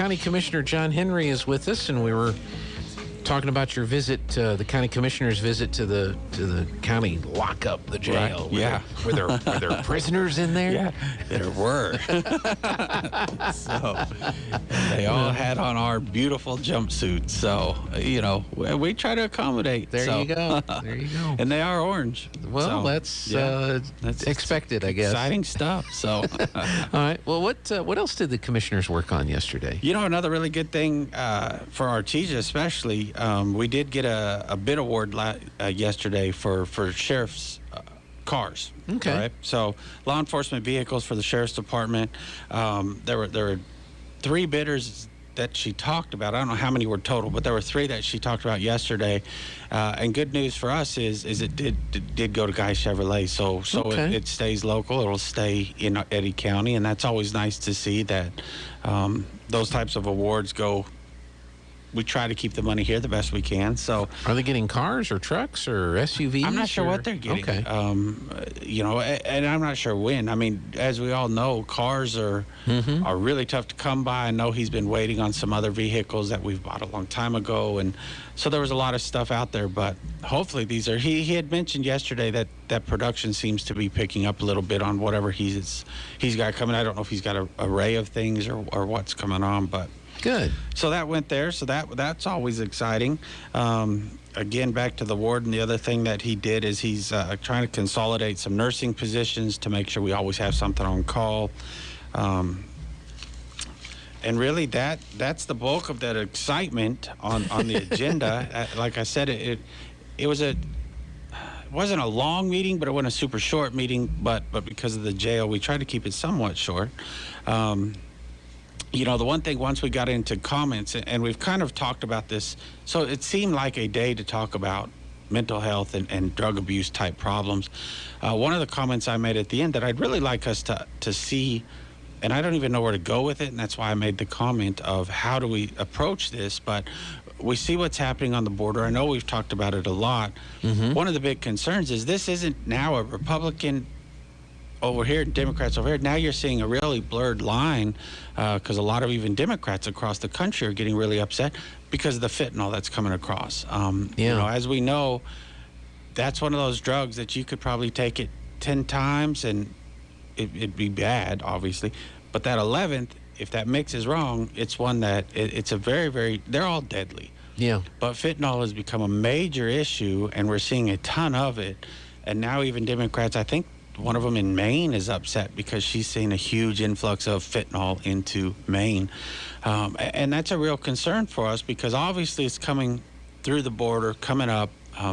County Commissioner John Henry is with us, and we were talking about your visit, the county commissioner's visit to the county lockup, the jail. Right. Yeah. Were there prisoners in there? Yeah, there were. So they all had on our beautiful jumpsuits. So, we try to accommodate. There you go. There you go. And they are orange. Well, so, that's expected, I guess. Exciting stuff. So, all right. Well, what else did the commissioners work on yesterday? Another really good thing for Artesia, especially, we did get a bid award yesterday for sheriff's cars. Okay. Right? So law enforcement vehicles for the sheriff's department. There were 3 bidders that she talked about. I don't know how many were total, but there were 3 that she talked about yesterday. And good news for us is it did go to Guy Chevrolet. So Okay. it stays local. It'll stay in Eddy County, and that's always nice to see that those types of awards go. We try to keep the money here the best we can. So, are they getting cars or trucks or SUVs? I'm not sure what they're getting. Okay. And I'm not sure when. I mean, as we all know, cars are really tough to come by. I know he's been waiting on some other vehicles that we've bought a long time ago, and so there was a lot of stuff out there. But hopefully, these are. He had mentioned yesterday that production seems to be picking up a little bit on whatever he's got coming. I don't know if he's got an array of things or what's coming on, but. Good. So that went there. So that's always exciting. Again, back to the warden. The other thing that he did is he's trying to consolidate some nursing positions to make sure we always have something on call. And really, that's the bulk of that excitement on the agenda. Like I said, it wasn't a long meeting, but it wasn't a super short meeting. But because of the jail, we tried to keep it somewhat short. The one thing, once we got into comments, and we've kind of talked about this, so it seemed like a day to talk about mental health and drug abuse type problems. One of the comments I made at the end that I'd really like us to see, and I don't even know where to go with it, and that's why I made the comment of how do we approach this, but we see what's happening on the border. I know we've talked about it a lot. One of the big concerns is this isn't now a Republican over here, Democrats over here. Now you're seeing a really blurred line because a lot of even Democrats across the country are getting really upset because of the fentanyl that's coming across. As we know, that's one of those drugs that you could probably take it 10 times and it'd be bad, obviously. But that 11th, if that mix is wrong, it's one that it's a very, very, they're all deadly. Yeah. But fentanyl has become a major issue, and we're seeing a ton of it. And now even Democrats, I think, one of them in Maine is upset because she's seen a huge influx of fentanyl into Maine. And that's a real concern for us because obviously it's coming through the border, coming up.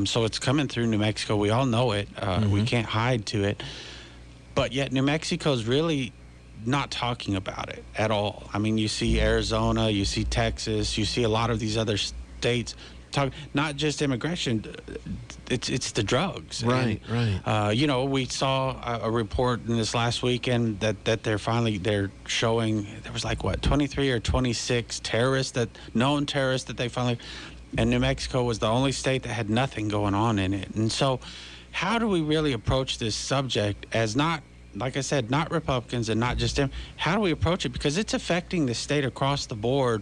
So it's coming through New Mexico. We all know it. We can't hide to it. But yet New Mexico's really not talking about it at all. I mean, you see Arizona, you see Texas, you see a lot of these other states talk, not just immigration, it's the drugs. Right, right. We saw a report in this last weekend that they're showing there was 23 or 26 known terrorists that they finally, and New Mexico was the only state that had nothing going on in it. And so how do we really approach this subject as not, like I said, not Republicans and not just them? How do we approach it? Because it's affecting the state across the board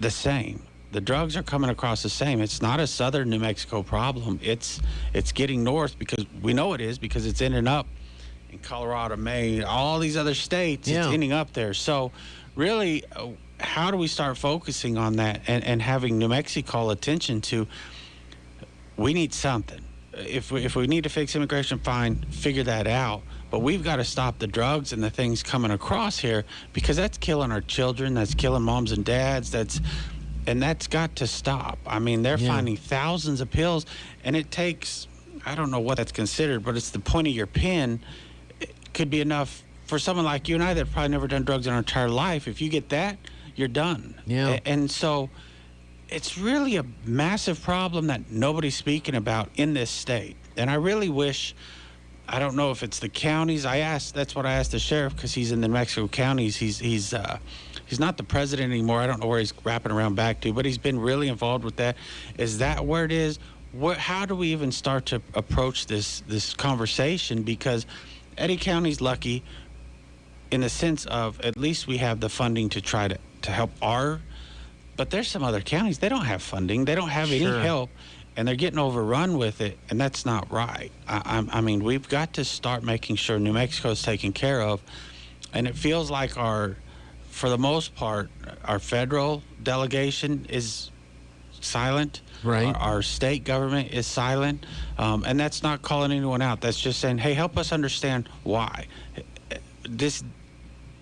the same. The drugs are coming across the same. It's not a southern New Mexico problem. It's getting north because we know it is because it's ending up in Colorado, Maine, all these other states. Yeah. It's ending up there. So really, how do we start focusing on that and having New Mexico call attention to, we need something. If we need to fix immigration, fine, figure that out. But we've got to stop the drugs and the things coming across here because that's killing our children. That's killing moms and dads. And that's got to stop. I mean, they're finding thousands of pills, and it takes, I don't know what that's considered, but it's the point of your pen. It could be enough for someone like you and I that have probably never done drugs in our entire life. If you get that, you're done. Yeah. And so it's really a massive problem that nobody's speaking about in this state. And I really wish, I don't know if it's the counties. That's what I asked the sheriff because he's in the New Mexico counties. He's not the president anymore. I don't know where he's wrapping around back to, but he's been really involved with that. Is that where it is? How do we even start to approach this conversation? Because Eddy County's lucky in the sense of at least we have the funding to try to to help but there's some other counties, they don't have funding, they don't have any help, and they're getting overrun with it, and that's not right. I mean, we've got to start making sure New Mexico is taken care of, and it feels like for the most part, our federal delegation is silent. Right. Our state government is silent, and that's not calling anyone out. That's just saying, hey, help us understand why. This,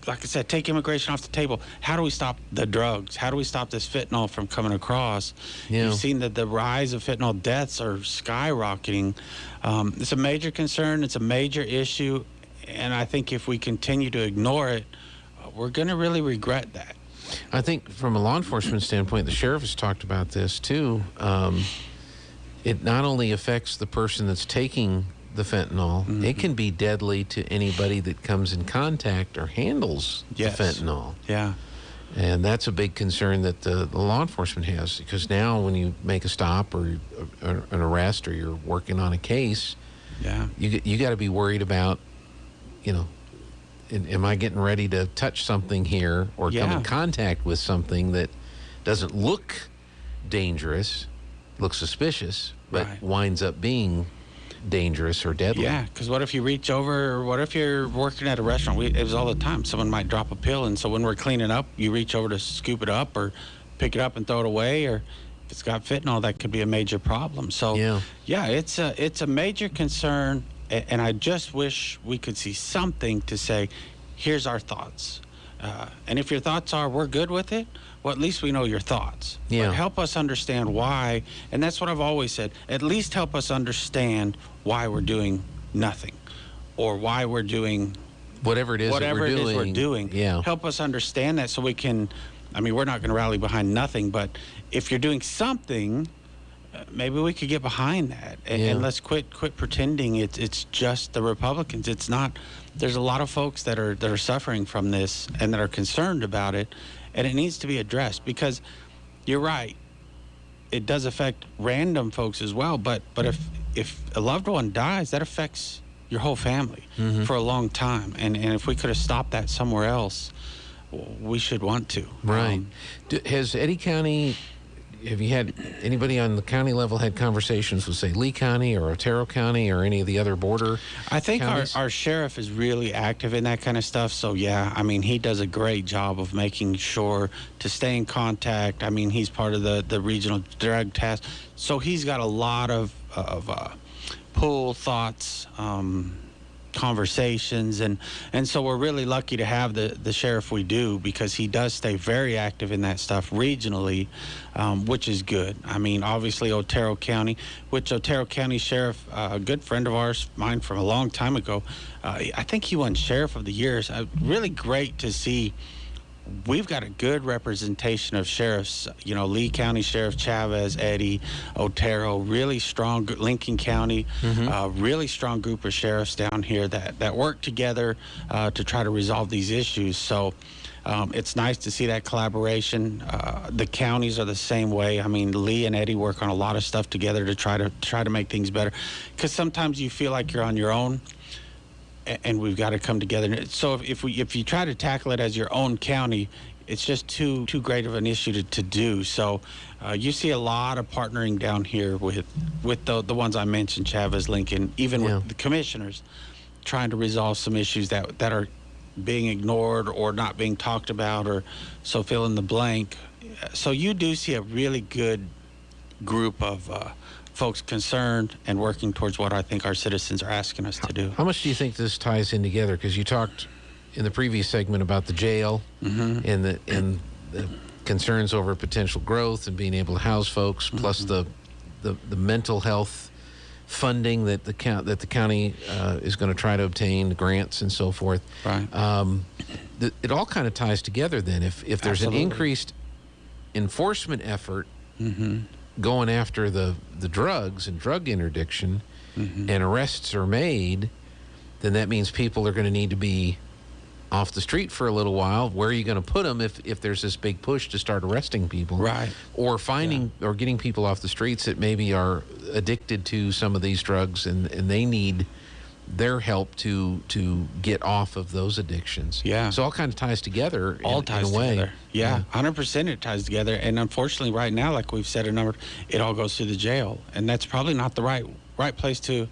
like I said, take immigration off the table. How do we stop the drugs? How do we stop this fentanyl from coming across? Yeah. You've seen that the rise of fentanyl deaths are skyrocketing. It's a major concern. It's a major issue. And I think if we continue to ignore it, we're going to really regret that. I think from a law enforcement standpoint, the sheriff has talked about this too. It not only affects the person that's taking the fentanyl, it can be deadly to anybody that comes in contact or handles the fentanyl. Yeah. And that's a big concern that the law enforcement has, because now when you make a stop or an arrest or you're working on a case, you got to be worried about, am I getting ready to touch something here or come in contact with something that doesn't look dangerous, looks suspicious, but winds up being dangerous or deadly. Yeah, because what if you reach over, or what if you're working at a restaurant? It was all the time. Someone might drop a pill, and so when we're cleaning up, you reach over to scoop it up or pick it up and throw it away, or if it's got fentanyl, that could be a major problem. So, it's a major concern, and I just wish we could see something to say, here's our thoughts. And if your thoughts are, we're good with it, well, at least we know your thoughts. Yeah. But help us understand why, and that's what I've always said, at least help us understand why we're doing nothing, or why we're doing whatever it is we're doing. Yeah. Help us understand that so we can, we're not going to rally behind nothing, but if you're doing something, maybe we could get behind that, and let's quit pretending it's just the Republicans. It's not. There's a lot of folks that are suffering from this and that are concerned about it, and it needs to be addressed, because you're right. It does affect random folks as well, but if a loved one dies, that affects your whole family for a long time, and if we could have stopped that somewhere else, we should want to. Right. Has Eddy County, have you had anybody on the county level had conversations with, say, Lee County or Otero County or any of the other border I think counties? our sheriff is really active in that kind of stuff. So, he does a great job of making sure to stay in contact. He's part of the regional drug task. So he's got a lot of pull thoughts, conversations, and so we're really lucky to have the sheriff we do, because he does stay very active in that stuff regionally, which is good. Obviously Otero County, which Otero County Sheriff, a good friend of ours, mine from a long time ago, I think he won Sheriff of the Year. Really great to see. We've got a good representation of sheriffs, Lee County Sheriff Chavez, Eddy, Otero, really strong, Lincoln County, really strong group of sheriffs down here that work together to try to resolve these issues. So it's nice to see that collaboration. The counties are the same way. Lee and Eddy work on a lot of stuff together to try to make things better, because sometimes you feel like you're on your own, and we've got to come together. So if you try to tackle it as your own county, it's just too great of an issue to do. So you see a lot of partnering down here with the ones I mentioned, Chavez, Lincoln, even with the commissioners, trying to resolve some issues that are being ignored or not being talked about, or so fill in the blank. So you do see a really good group of folks concerned and working towards what I think our citizens are asking us to do. How much do you think this ties in together? Because you talked in the previous segment about the jail and the concerns over potential growth and being able to house folks, plus the mental health funding that the county is going to try to obtain, grants and so forth. Right. It all kind of ties together then. If there's Absolutely. an increased enforcement effort going after the drugs and drug interdiction, and arrests are made, then that means people are going to need to be off the street for a little while. Where are you going to put them if there's this big push to start arresting people? Right. Or finding or getting people off the streets that maybe are addicted to some of these drugs and they need their help to get off of those addictions. Yeah. So all kind of ties together. All ties in a way. together. Yeah, 100% it ties together. And unfortunately, right now, like we've said a number, it all goes to the jail, and that's probably not the right place to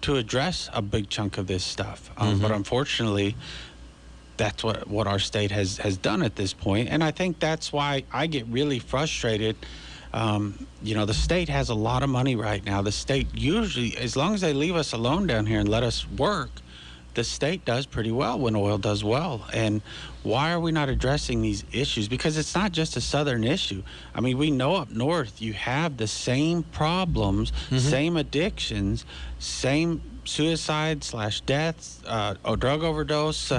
address a big chunk of this stuff. But unfortunately, that's what our state has done at this point, and I think that's why I get really frustrated. The state has a lot of money right now. The state usually, as long as they leave us alone down here and let us work, the state does pretty well when oil does well. And why are we not addressing these issues? Because it's not just a southern issue. I mean, we know up north you have the same problems, same addictions, same suicide/deaths, or drug overdose.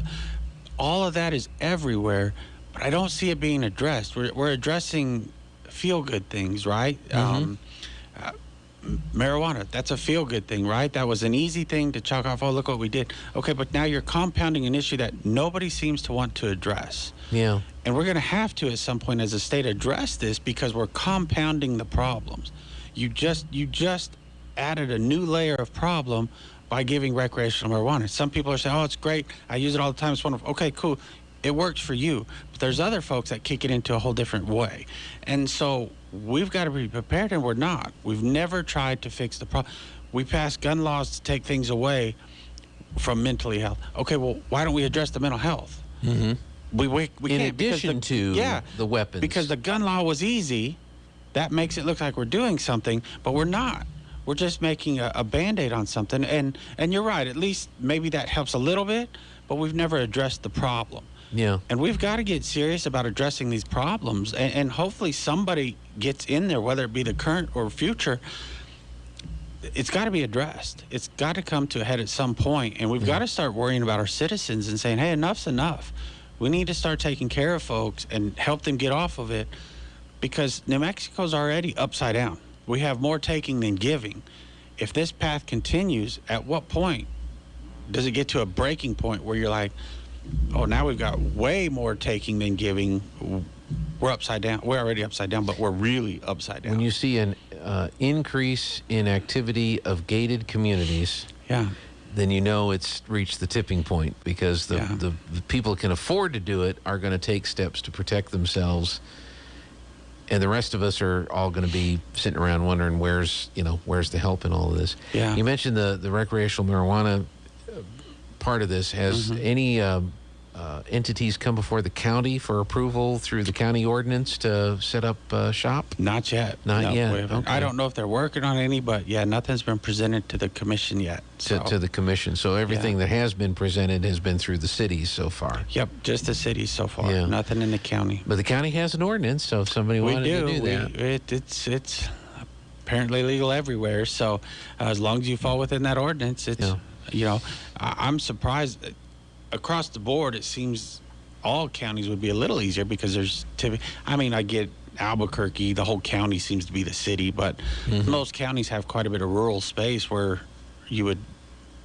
All of that is everywhere, but I don't see it being addressed. We're addressing feel-good things, right? Marijuana, that's a feel-good thing, right? That was an easy thing to chalk off. Oh, look what we did. Okay, but now you're compounding an issue that nobody seems to want to address. Yeah. And we're going to have to, at some point as a state, address this because we're compounding the problems. You just added a new layer of problem by giving recreational marijuana. Some people are saying, oh, it's great. I use it all the time. It's wonderful. Okay, cool. It works for you. But there's other folks that kick it into a whole different way. And so we've got to be prepared, and we're not. We've never tried to fix the problem. We passed gun laws to take things away from mentally health. Okay, well, why don't we address the mental health? We In can't, addition to the weapons. Because the gun law was easy. That makes it look like we're doing something, but we're not. We're just making a Band-Aid on something. And you're right, at least maybe that helps a little bit, but we've never addressed the problem. Yeah. And we've got to get serious about addressing these problems. And hopefully somebody gets in there, whether it be the current or future. It's got to be addressed. It's got to come to a head at some point. And we've got to start worrying about our citizens and saying, hey, enough's enough. We need to start taking care of folks and help them get off of it, because New Mexico's already upside down. We have more taking than giving. If this path continues, at what point does it get to a breaking point where you're like, oh, now we've got way more taking than giving. We're upside down. We're already upside down, but we're really upside down. When you see an increase in activity of gated communities, then you know it's reached the tipping point, because the people who can afford to do it are going to take steps to protect themselves. And the rest of us are all going to be sitting around wondering where's the help in all of this. Yeah. You mentioned the recreational marijuana part of this. Has any entities come before the county for approval through the county ordinance to set up shop? Not yet. Not yet. Okay. I don't know if they're working on any, but nothing's been presented to the commission yet. To the commission. So everything that has been presented has been through the cities so far. Yep, just the cities so far. Yeah. Nothing in the county. But the county has an ordinance, so if somebody wanted to do that. It's apparently legal everywhere. So as long as you fall within that ordinance, it's I'm surprised. Across the board, it seems all counties would be a little easier, because I get Albuquerque, the whole county seems to be the city, but most counties have quite a bit of rural space where you would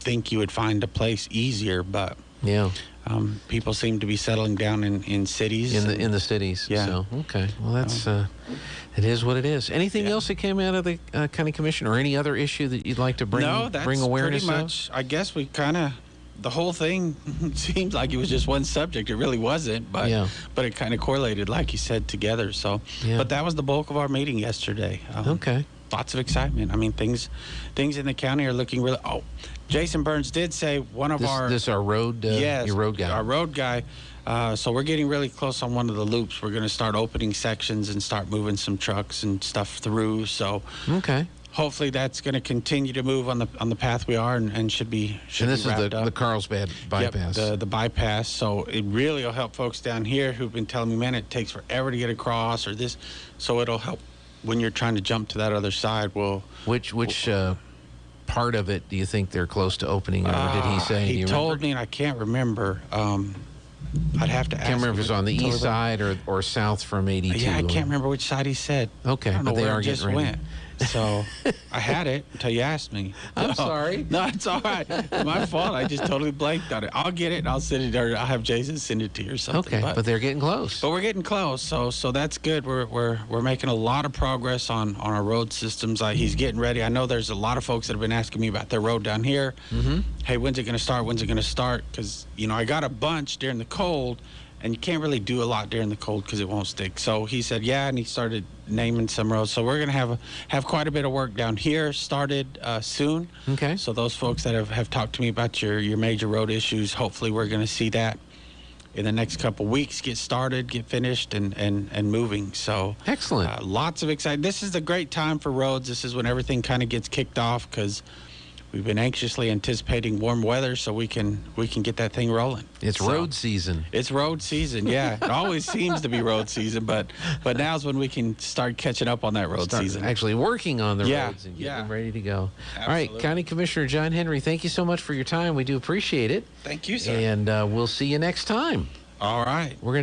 think you would find a place easier, but people seem to be settling down in cities. In the cities. Yeah. So, okay. Well, that's it is what it is. Anything else that came out of the county commission, or any other issue that you'd like to bring awareness pretty much, I guess we kind of, the whole thing seems like it was just one subject. It really wasn't, but it kind of correlated, like you said, together. So, but that was the bulk of our meeting yesterday. Okay. Lots of excitement. I mean, things in the county are looking really. Oh, Jason Burns did say our road. Your road guy. Our road guy. So we're getting really close on one of the loops. We're going to start opening sections and start moving some trucks and stuff through. So okay. Hopefully that's going to continue to move on the path we are, and should be. And this is the Carlsbad bypass. Yep, the bypass. So it really will help folks down here who've been telling me, man, it takes forever to get across, or this. So it'll help when you're trying to jump to that other side. Which part of it do you think they're close to opening, or did he say? He told me, and I can't remember. I'd have to ask. I can't remember if it was on the east side or south from 82. Yeah, I can't remember which side he said. Okay, I don't know but they where are it just getting ready. went. So I had it until you asked me. I'm sorry. No, it's all right. My fault. I just totally blanked on it. I'll get it and I'll send it, or I'll have Jason send it to you or something. Okay, but they're getting close. But we're getting close, so that's good. We're making a lot of progress on our road systems. He's getting ready. I know there's a lot of folks that have been asking me about their road down here. Mm-hmm. Hey, when's it going to start? When's it going to start? Because I got a bunch during the cold, and you can't really do a lot during the cold because it won't stick. So he said, yeah, and he started naming some roads. So we're going to have quite a bit of work down here started soon. Okay. So those folks that have talked to me about your major road issues, hopefully we're going to see that in the next couple weeks, get started, get finished, and moving. So excellent. Lots of excitement. This is a great time for roads. This is when everything kind of gets kicked off because we've been anxiously anticipating warm weather so we can get that thing rolling. It's road season. It's road season, yeah. It always seems to be road season, but now's when we can start catching up on that road season. Actually working on the roads and getting them ready to go. Absolutely. All right, County Commissioner John Henry, thank you so much for your time. We do appreciate it. Thank you, sir. And we'll see you next time. All right. We're going to